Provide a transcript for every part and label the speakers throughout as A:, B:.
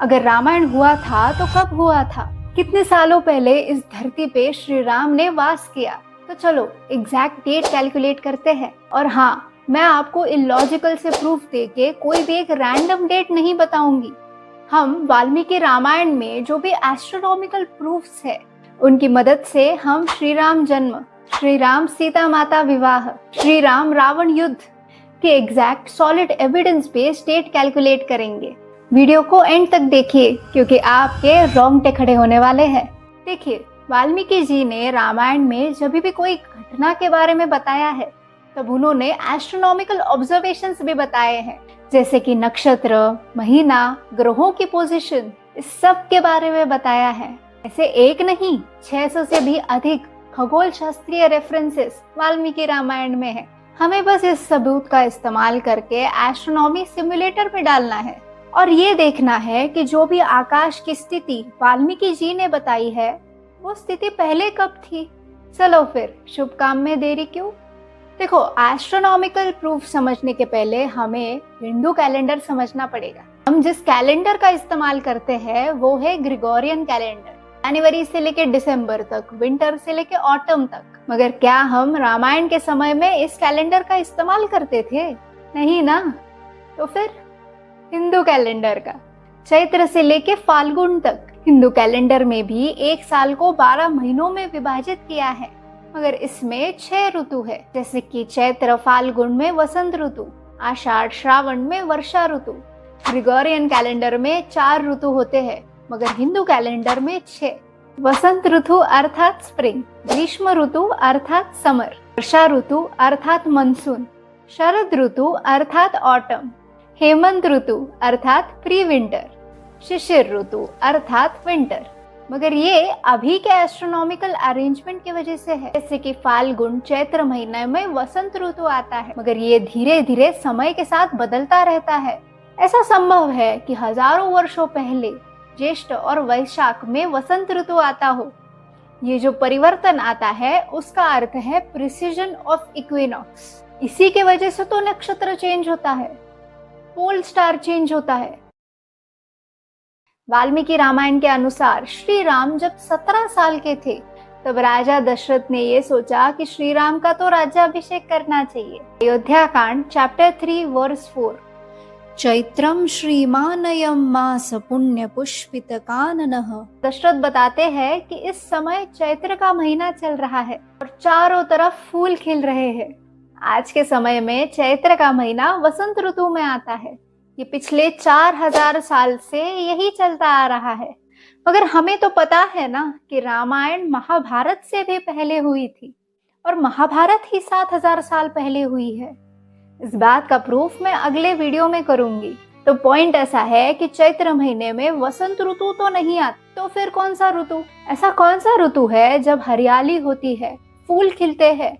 A: अगर रामायण हुआ था तो कब हुआ था, कितने सालों पहले इस धरती पे श्री राम ने वास किया। तो चलो एग्जैक्ट डेट कैलकुलेट करते हैं। और हाँ, मैं आपको इलॉजिकल से प्रूफ देके कोई भी एक रैंडम डेट नहीं बताऊंगी। हम वाल्मीकि रामायण में जो भी एस्ट्रोनॉमिकल प्रूफ्स है उनकी मदद से हम श्री राम जन्म, श्री राम सीता माता विवाह, श्री राम रावण युद्ध के exact solid evidence based date calculate करेंगे। वीडियो को एंड तक देखिए क्योंकि आपके रोंगटे खड़े होने वाले हैं। देखिए, वाल्मीकि जी ने रामायण में जब भी कोई घटना के बारे में बताया है तब उन्होंने एस्ट्रोनॉमिकल ऑब्जर्वेशंस भी बताए हैं, जैसे कि नक्षत्र, महीना, ग्रहों की पोजीशन, इस सब के बारे में बताया है। ऐसे एक नहीं, 600 से भी अधिक खगोल शास्त्रीय रेफरेंसेस वाल्मीकि रामायण में है। हमें बस इस सबूत का इस्तेमाल करके एस्ट्रोनॉमी सिमुलेटर में डालना है और ये देखना है कि जो भी आकाश की स्थिति वाल्मीकि जी ने बताई है वो स्थिति पहले कब थी। चलो फिर, शुभ काम में देरी क्यों। देखो, एस्ट्रोनॉमिकल प्रूफ समझने के पहले हमें हिंदू कैलेंडर समझना पड़ेगा। हम जिस कैलेंडर का इस्तेमाल करते हैं वो है ग्रिगोरियन कैलेंडर, जनवरी से लेके दिसंबर तक, विंटर से लेके ऑटम तक। मगर क्या हम रामायण के समय में इस कैलेंडर का इस्तेमाल करते थे? नहीं ना। तो फिर हिंदू कैलेंडर का, चैत्र से लेके फाल्गुन तक। हिंदू कैलेंडर में भी एक साल को 12 महीनों में विभाजित किया है, मगर इसमें 6 ऋतु है, जैसे कि चैत्र फाल्गुन में वसंत ऋतु, आषाढ़ श्रावण में वर्षा ऋतु। ग्रिगोरियन कैलेंडर में 4 ऋतु होते हैं, मगर हिंदू कैलेंडर में 6। वसंत ऋतु अर्थात स्प्रिंग, ग्रीष्म ऋतु अर्थात समर, वर्षा ऋतु अर्थात मानसून, शरद ऋतु अर्थात ऑटम, हेमंत ऋतु अर्थात प्री विंटर, शिशिर ऋतु अर्थात विंटर। मगर ये अभी के एस्ट्रोनॉमिकल अरेंजमेंट की वजह से है, जैसे कि फाल्गुन चैत्र महीने में वसंत ऋतु आता है, मगर ये धीरे धीरे समय के साथ बदलता रहता है। ऐसा संभव है कि हजारों वर्षों पहले ज्येष्ठ और वैशाख में वसंत ऋतु आता हो। ये जो परिवर्तन आता है उसका अर्थ है प्रिसीजन ऑफ इक्विनॉक्स। इसी के वजह से तो नक्षत्र चेंज होता है, पोल स्टार चेंज होता है। वाल्मीकि रामायण के अनुसार श्री राम जब 17 साल के थे तब राजा दशरथ ने ये सोचा कि श्री राम का तो राज्याभिषेक करना चाहिए। अयोध्या कांड चैप्टर 3 वर्स 4, चैत्रम श्रीमानयम मास पुण्य पुष्पित काननः। दशरथ बताते हैं कि इस समय चैत्र का महीना चल रहा है और चारों तरफ फूल खिल रहे हैं। आज के समय में चैत्र का महीना वसंत ऋतु में आता है। ये पिछले 4000 साल से यही चलता आ रहा है। मगर हमें तो पता है ना कि रामायण महाभारत से भी पहले हुई थी और महाभारत ही 7000 साल पहले हुई है। इस बात का प्रूफ मैं अगले वीडियो में करूंगी। तो पॉइंट ऐसा है कि चैत्र महीने में वसंत ऋतु तो नहीं आती, तो फिर कौन सा ऋतु? ऐसा कौन सा ऋतु है जब हरियाली होती है, फूल खिलते हैं,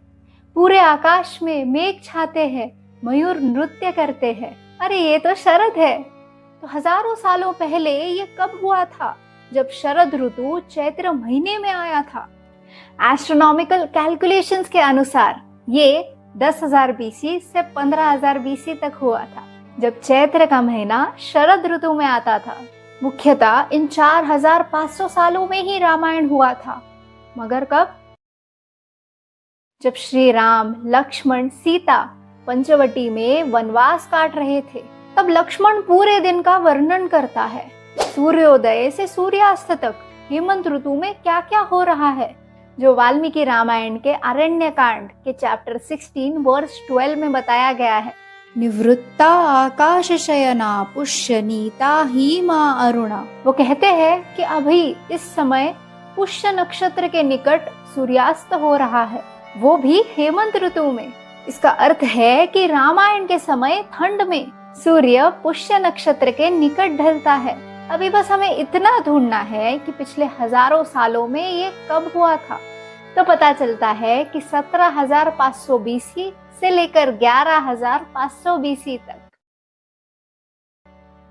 A: पूरे आकाश में मेघ छाते हैं, मयूर नृत्य करते हैं? अरे ये तो शरद है। तो हजारों सालों पहले ये कब हुआ था? जब शरद ऋतु चैत्र महीने में आया था। एस्ट्रोनॉमिकल कैलकुलेशंस के अनुसार ये 10,000 BC से 15,000 BC तक हुआ था, जब चैत्र का महीना शरद ऋतु में आता था। मुख्यतः इन 4500 सालों में ही रामायण हुआ था। मगर कब? जब श्री राम, लक्ष्मण, सीता पंचवटी में वनवास काट रहे थे, तब लक्ष्मण पूरे दिन का वर्णन करता है, सूर्योदय से सूर्यास्त तक हेमंत ऋतु में क्या क्या हो रहा है, जो वाल्मीकि रामायण के अरण्य कांड के चैप्टर 16 वर्स 12 में बताया गया है। निवृत्ता आकाश शयना पुष्य नीता हीमा अरुणा। वो कहते हैं कि अभी इस समय पुष्य नक्षत्र के निकट सूर्यास्त हो रहा है, वो भी हेमंत ऋतु में। इसका अर्थ है कि रामायण के समय ठंड में सूर्य पुष्य नक्षत्र के निकट ढलता है। अभी बस हमें इतना ढूंढना है कि पिछले हजारों सालों में ये कब हुआ था। तो पता चलता है कि 17,500 BC से लेकर 11,500 BC तक।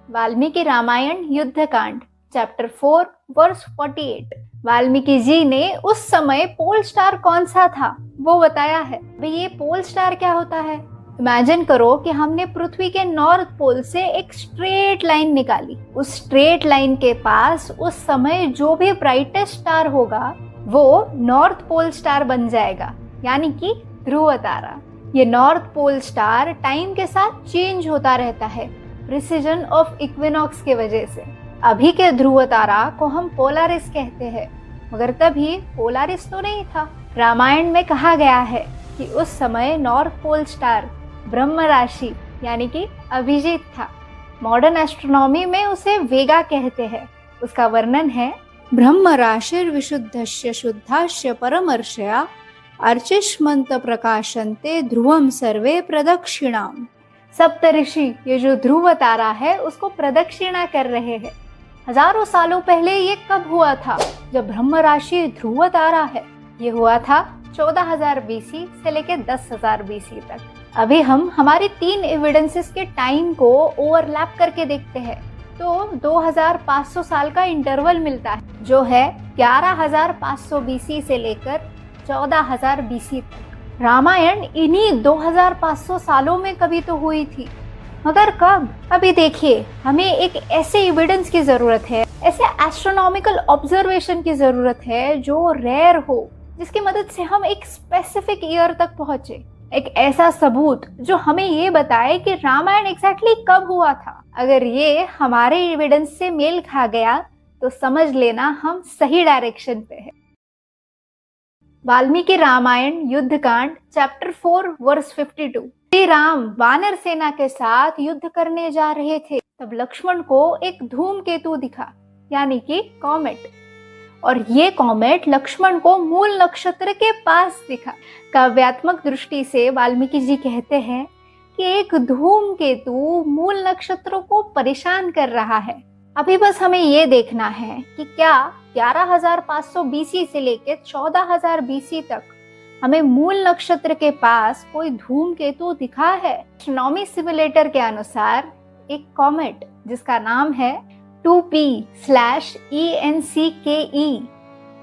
A: वाल्मीकि रामायण युद्ध कांड चैप्टर 4 वर्स 48। वाल्मीकि जी ने उस समय पोल स्टार कौन सा था वो बताया है। भाई ये पोल स्टार क्या होता है? इमेजिन करो कि हमने पृथ्वी के नॉर्थ पोल से एक स्ट्रेट लाइन निकाली। उस स्ट्रेट लाइन के पास उस समय जो भी ब्राइटेस्ट स्टार होगा वो नॉर्थ पोल स्टार बन जाएगा, यानी कि ध्रुव तारा। ये नॉर्थ पोल स्टार टाइम के साथ चेंज होता रहता है प्रिसीजन ऑफ इक्विनॉक्स के वजह से। अभी के ध्रुव तारा को हम पोलारिस कहते हैं, मगर तभी पोलारिस तो नहीं था। रामायण में कहा गया है कि उस समय नॉर्थ पोल स्टार ब्रह्म राशि यानी कि अभिजीत था। मॉडर्न एस्ट्रोनॉमी में उसे वेगा कहते हैं। उसका वर्णन है ब्रह्म राशिर विशुद्धस्य शुद्धास्य परमर्षया अर्चिष्मंत प्रकाशन्ते ध्रुवम सर्वे प्रदक्षिणाम। सप्तऋषि ये जो ध्रुव तारा है उसको प्रदक्षिणा कर रहे हैं। हजारों सालों पहले ये कब हुआ था जब ब्रह्म राशि ध्रुव तारा है? ये हुआ था 14,000 बीसी से लेके 10,000 बीसी तक। अभी हम हमारी 3 एविडेंसेस के टाइम को ओवरलैप करके देखते हैं तो 2500 साल का इंटरवल मिलता है, जो है 11,500 बीसी से लेकर 14,000 बीसी तक। रामायण इन्हीं 2500 सालों में कभी तो हुई थी, मगर कब? अभी देखिए, हमें एक ऐसे एविडेंस की जरूरत है, ऐसे एस्ट्रोनॉमिकल ऑब्जर्वेशन की जरूरत है जो रेयर हो, जिसकी मदद से हम एक स्पेसिफिक ईयर तक पहुंचे। एक ऐसा सबूत जो हमें ये बताए कि रामायण एग्जैक्टली कब हुआ था। अगर ये हमारे एविडेंस से मेल खा गया तो समझ लेना हम सही डायरेक्शन पे है। Valmiki Ramayana Yuddhakanda chapter 4 verse 52। श्री राम वानर सेना के साथ युद्ध करने जा रहे थे, तब लक्ष्मण को एक धूमकेतु दिखा, यानी कि कॉमेट। और ये कॉमेट लक्ष्मण को मूल नक्षत्र के पास दिखा। काव्यात्मक दृष्टि से वाल्मीकि जी कहते हैं कि एक धूमकेतु मूल नक्षत्रों को परेशान कर रहा है। अभी बस हमें ये देखना है कि क्या 11,500 बीसी से लेकर 14,000 बीसी तक हमें मूल नक्षत्र के पास कोई धूमकेतु दिखा है। एस्ट्रोनॉमी सिमुलेटर के अनुसार एक कॉमेट जिसका नाम है 2P/ENCKE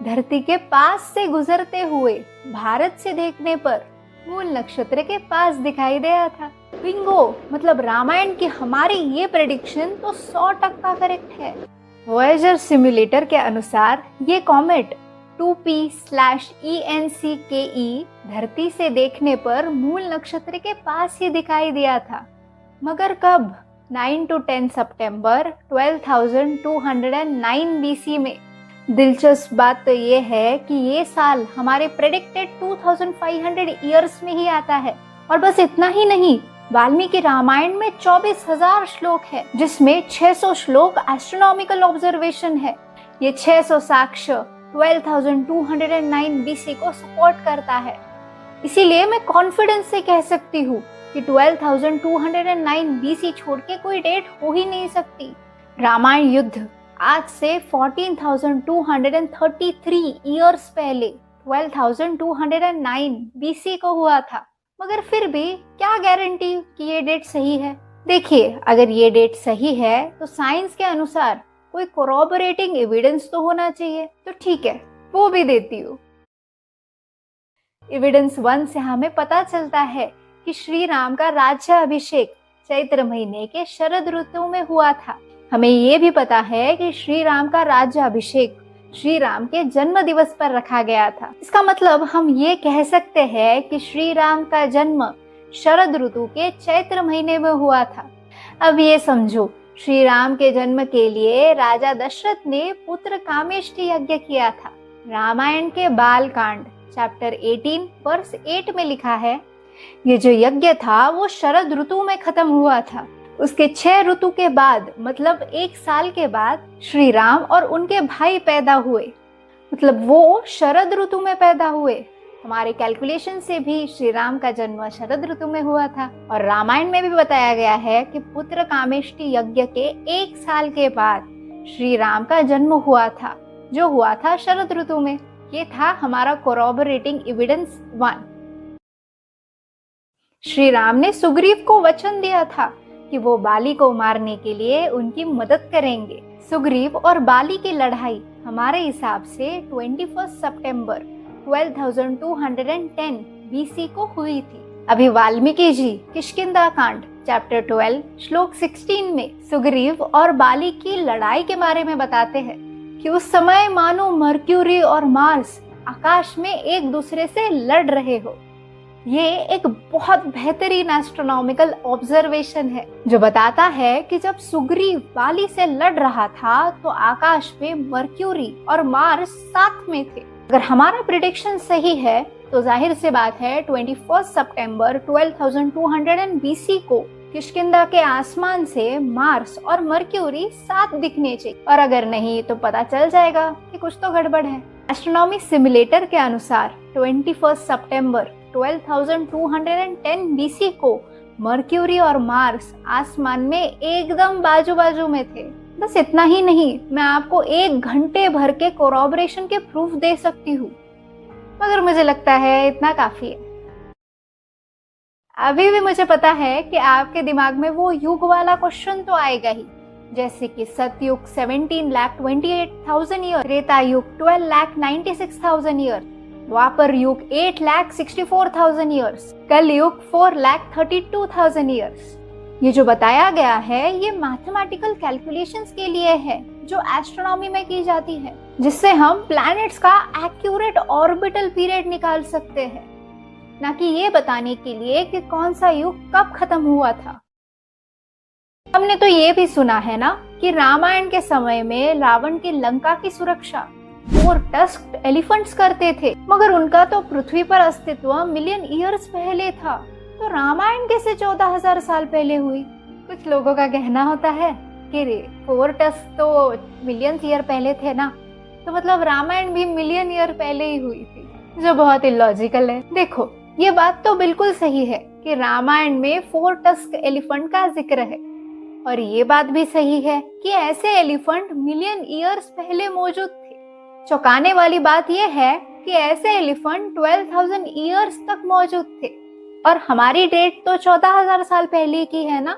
A: धरती के पास से गुजरते हुए भारत से देखने पर मूल नक्षत्र के पास दिखाई दिया था। बिंगो, मतलब रामायण की हमारी ये प्रेडिक्शन तो 100% करेक्ट है। वॉयेजर सिमुलेटर के अनुसार ये कॉमेट 2P/ENCKE धरती से देखने पर मूल नक्षत्र के पास ही दिखाई दिया था, मगर कब? 9 to 10 सितंबर 12,209 बीसी में। दिलचस्प बात तो ये है कि ये साल हमारे प्रेडिक्टेड 2500 ईयर्स में ही आता है। और बस इतना ही नहीं, वाल्मीकि रामायण में 24,000 श्लोक है, जिसमें 600 श्लोक एस्ट्रोनॉमिकल ऑब्जर्वेशन है। ये 600 साक्ष्य 12,209 बीसी को सपोर्ट करता है। इसीलिए मैं कॉन्फिडेंस से कह सकती हूँ कि 12,209 बीसी छोड़ के कोई डेट हो ही नहीं सकती। रामायण युद्ध आज से 14,233 ईयर्स पहले 12,209 बीसी को हुआ था। मगर फिर भी क्या गारंटी कि ये डेट सही है? देखिए, अगर ये डेट सही है तो साइंस के अनुसार कोई कोरोबोरेटिंग एविडेंस तो होना चाहिए। तो ठीक है, वो भी देती हूँ। एविडेंस 1 से हमें पता चलता है कि श्री राम का राज्याभिषेक चैत्र महीने के शरद ऋतु में हुआ था। हमें ये भी पता है कि श्री राम का राज्याभिषेक श्री राम के जन्म दिवस पर रखा गया था। इसका मतलब हम ये कह सकते हैं कि श्री राम का जन्म शरद ऋतु के चैत्र महीने में हुआ था। अब ये समझो, श्री राम के जन्म के लिए राजा दशरथ ने पुत्र कामेष्टि यज्ञ किया था। रामायण के बाल कांड चैप्टर 18 वर्स 8 में लिखा है, ये जो यज्ञ था वो शरद ऋतु में खत्म हुआ था। उसके 6 ऋतु के बाद, मतलब 1 साल के बाद, श्री राम और उनके भाई पैदा हुए, मतलब वो शरद ऋतु में पैदा हुए। हमारे कैलकुलेशन से भी श्री राम का जन्म शरद ऋतु में हुआ था। और रामायण में भी बताया गया है कि पुत्र कामेष्टि यज्ञ के 1 साल के बाद श्री राम का जन्म हुआ था, जो हुआ था शरद ऋतु में। ये था हमारा कोरोबोरेटिंग एविडेंस 1। श्री राम ने सुग्रीव को वचन दिया था कि वो बाली को मारने के लिए उनकी मदद करेंगे। सुग्रीव और बाली की लड़ाई हमारे हिसाब से 21 सितंबर 12,210 बीसी को हुई थी। अभी वाल्मीकि जी किष्किंधा कांड चैप्टर 12 श्लोक 16 में सुग्रीव और बाली की लड़ाई के बारे में बताते हैं कि उस समय मानो मर्क्यूरी और मार्स आकाश में एक दूसरे से लड़ रहे हो। ये एक बहुत बेहतरीन एस्ट्रोनॉमिकल ऑब्जर्वेशन है जो बताता है कि जब सुग्रीव बाली से लड़ रहा था तो आकाश में मर्क्यूरी और मार्स साथ में थे। अगर हमारा प्रिडिक्शन सही है तो जाहिर सी बात है 21 सितंबर 12,200 BC को किष्किंधा के आसमान से मार्स और मर्क्यूरी साथ दिखने चाहिए, और अगर नहीं तो पता चल जाएगा कि कुछ तो गड़बड़ है। एस्ट्रोनॉमी सिमुलेटर के अनुसार 21 सितंबर 12,210 BC को मर्क्यूरी और मार्स आसमान में एकदम बाजू बाजू में थे। बस इतना ही नहीं, मैं आपको 1 घंटे भर के कोरॉबरेशन के प्रूफ दे सकती हूँ, मगर मुझे लगता है इतना काफी है। अभी भी मुझे पता है कि आपके दिमाग में वो युग वाला क्वेश्चन तो आएगा ही, जैसे कि सतयुग 17,28,000 ईयर, त्रेता युग 12,96,000 ईयर, द्वापर युग 8,64,000 ईयर्स, कल युग 4,32,000 ईयर्स। ये जो बताया गया है ये मैथमेटिकल कैलकुलेशंस के लिए है जो एस्ट्रोनॉमी में की जाती है, जिससे हम प्लैनेट्स का एक्यूरेट ऑर्बिटल पीरियड निकाल सकते हैं, ना कि ये बताने के लिए कि कौन सा युग कब खत्म हुआ था। हमने तो ये भी सुना है ना कि रामायण के समय में रावण की लंका की सुरक्षा 4 टस्क्ड एलिफेंट्स करते थे, मगर उनका तो पृथ्वी पर अस्तित्व मिलियन ईयर्स पहले था, तो रामायण कैसे 14,000 साल पहले हुई। कुछ लोगों का कहना होता है कि 4 टस्क तो मिलियन ईयर पहले थे ना, तो मतलब रामायण भी मिलियन ईयर पहले ही हुई थी, जो बहुत इलॉजिकल है। देखो, ये बात तो बिल्कुल सही है कि रामायण में 4 टस्क एलिफेंट का जिक्र है, और ये बात भी सही है कि ऐसे एलिफेंट मिलियन ईयर्स पहले मौजूद थे। चौंकाने वाली बात यह है कि ऐसे एलिफेंट 12,000 ईयर्स तक मौजूद थे, और हमारी डेट तो 14,000 साल पहले की है ना।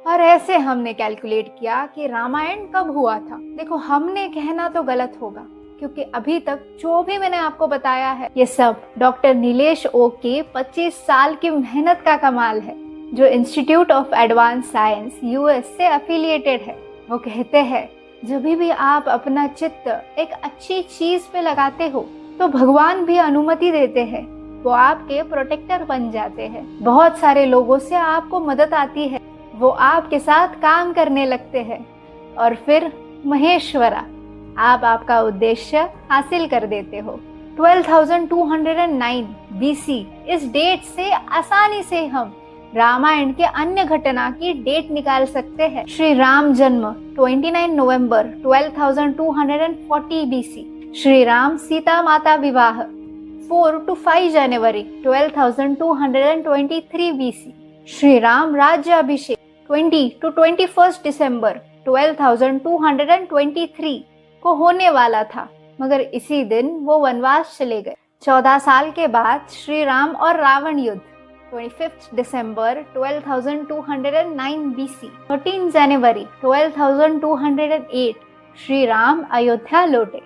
A: और ऐसे हमने कैलकुलेट किया कि रामायण कब हुआ था। देखो, हमने कहना तो गलत होगा, क्योंकि अभी तक जो भी मैंने आपको बताया है ये सब डॉक्टर नीलेश ओक की 25 साल की मेहनत का कमाल है, जो institute of advance science US से एफिलिएटेड है। वो कहते हैं जब भी आप अपना चित्त एक अच्छी चीज पे लगाते हो तो भगवान भी अनुमति देते हैं, वो आपके प्रोटेक्टर बन जाते हैं। बहुत सारे लोगों से आपको मदद आती है, वो आपके साथ काम करने लगते हैं, और फिर महेश्वरा आप आपका उद्देश्य हासिल कर देते हो। 12,209 BC इस डेट से आसानी से हम रामायण के अन्य घटना की डेट निकाल सकते हैं। श्री राम जन्म 29 नवंबर 12,240 BC, श्री राम सीता माता विवाह 4 to 5 January 12,223 BC, Shri Ram राज्याभिषेक 20 to 21 दिसंबर 12,223 को होने वाला था, मगर इसी दिन वो वनवास चले गए। 14 साल के बाद श्री राम और रावण युद्ध 25 दिसंबर 12,209 BC, 13 जनवरी 12,208 श्री राम अयोध्या लौटे।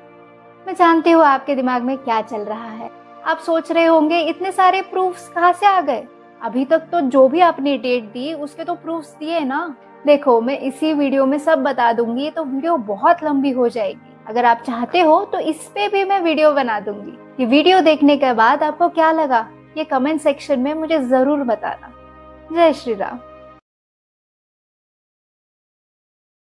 A: मैं जानती हूँ आपके दिमाग में क्या चल रहा है। आप सोच रहे होंगे इतने सारे प्रूफ्स कहाँ से आ गए। अभी तक तो जो भी आपने डेट दी उसके तो प्रूफ्स दिए ना। देखो, मैं इसी वीडियो में सब बता दूंगी तो वीडियो बहुत लंबी हो जाएगी। अगर आप चाहते हो तो इस पे भी मैं वीडियो बना दूंगी। ये वीडियो देखने के बाद आपको क्या लगा ये कमेंट सेक्शन में मुझे जरूर बताना। जय श्री राम।